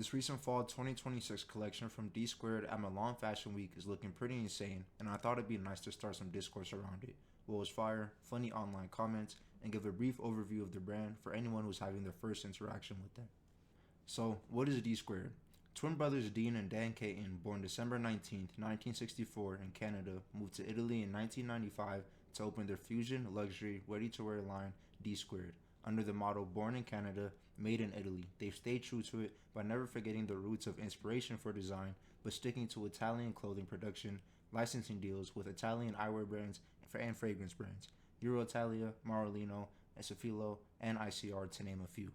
This recent fall 2026 collection from Dsquared at Milan Fashion Week is looking pretty insane, and I thought it'd be nice to start some discourse around it. What was fire, funny online comments, and give a brief overview of the brand for anyone who's having their first interaction with them. So, what is Dsquared? Twin brothers Dean and Dan Caton, born December 19, 1964 in Canada, moved to Italy in 1995 to open their fusion luxury ready-to-wear line Dsquared. Under the motto Born in Canada, Made in Italy, they've stayed true to it by never forgetting the roots of inspiration for design, but sticking to Italian clothing production, licensing deals with Italian eyewear brands and fragrance brands, Euroitalia, Marolino, Esafilo, and ICR to name a few.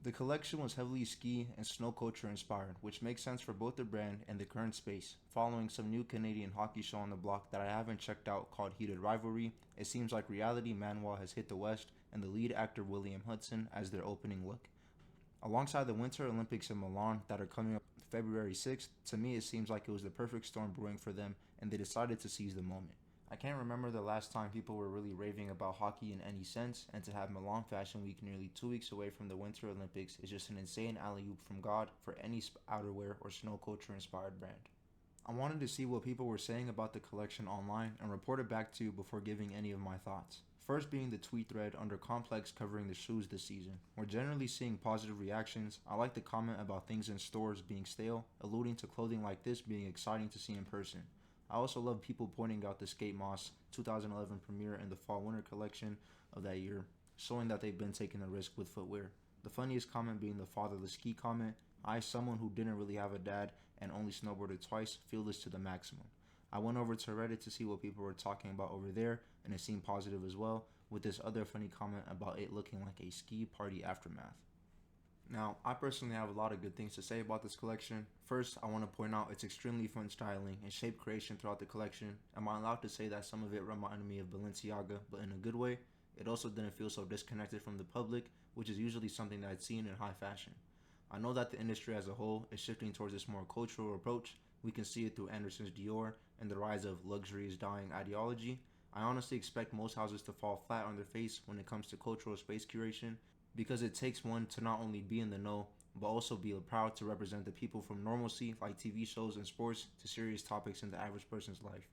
The collection was heavily ski and snow culture inspired, which makes sense for both the brand and the current space. Following some new Canadian hockey show on the block that I haven't checked out called Heated Rivalry, it seems like reality Manuel has hit the West and the lead actor William Hudson as their opening look. Alongside the Winter Olympics in Milan that are coming up February 6th, to me it seems like it was the perfect storm brewing for them and they decided to seize the moment. I can't remember the last time people were really raving about hockey in any sense, and to have Milan Fashion Week nearly 2 weeks away from the Winter Olympics is just an insane alley-oop from God for any outerwear or snow culture inspired brand. I wanted to see what people were saying about the collection online and report it back to you before giving any of my thoughts. First being the tweet thread under Complex covering the shoes this season. We're generally seeing positive reactions. I like the comment about things in stores being stale, alluding to clothing like this being exciting to see in person. I also love people pointing out the Skate Moss 2011 premiere and the fall-winter collection of that year, showing that they've been taking a risk with footwear. The funniest comment being the fatherless ski comment. I, someone who didn't really have a dad and only snowboarded twice, feel this to the maximum. I went over to Reddit to see what people were talking about over there, and it seemed positive as well, with this other funny comment about it looking like a ski party aftermath. Now, I personally have a lot of good things to say about this collection. First, I want to point out its extremely fun styling and shape creation throughout the collection. Am I allowed to say that some of it reminded me of Balenciaga, but in a good way? It also didn't feel so disconnected from the public, which is usually something that I'd seen in high fashion. I know that the industry as a whole is shifting towards this more cultural approach. We can see it through Anderson's Dior and the rise of luxury is dying ideology. I honestly expect most houses to fall flat on their face when it comes to cultural space curation, because it takes one to not only be in the know, but also be proud to represent the people from normalcy like TV shows and sports to serious topics in the average person's life.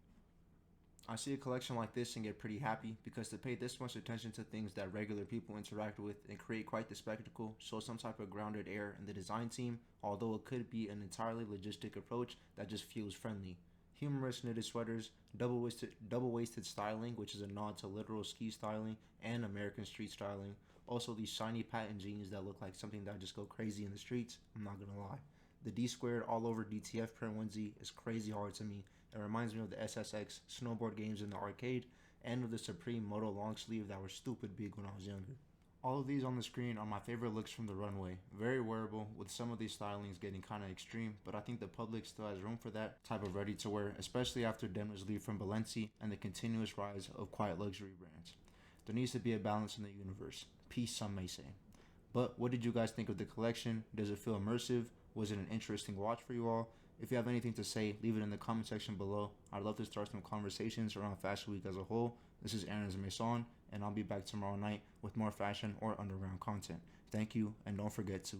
I see a collection like this and get pretty happy because to pay this much attention to things that regular people interact with and create quite the spectacle shows some type of grounded air in the design team, although it could be an entirely logistic approach that just feels friendly. Humorous knitted sweaters, double-waisted styling, which is a nod to literal ski styling and American street styling. Also these shiny patent jeans that look like something that just go crazy in the streets, I'm not gonna lie. The D-squared all over DTF print onesie is crazy hard to me. It reminds me of the SSX snowboard games in the arcade and of the Supreme Moto long sleeve that were stupid big when I was younger. All of these on the screen are my favorite looks from the runway. Very wearable, with some of these stylings getting kinda extreme, but I think the public still has room for that type of ready to wear, especially after Denver's leave from Balenci and the continuous rise of quiet luxury brands. There needs to be a balance in the universe. Peace, some may say. But what did you guys think of the collection? Does it feel immersive? Was it an interesting watch for you all? If you have anything to say, leave it in the comment section below. I'd love to start some conversations around Fashion Week as a whole. This is Aaron's Maison, and I'll be back tomorrow night with more fashion or underground content. Thank you, and don't forget to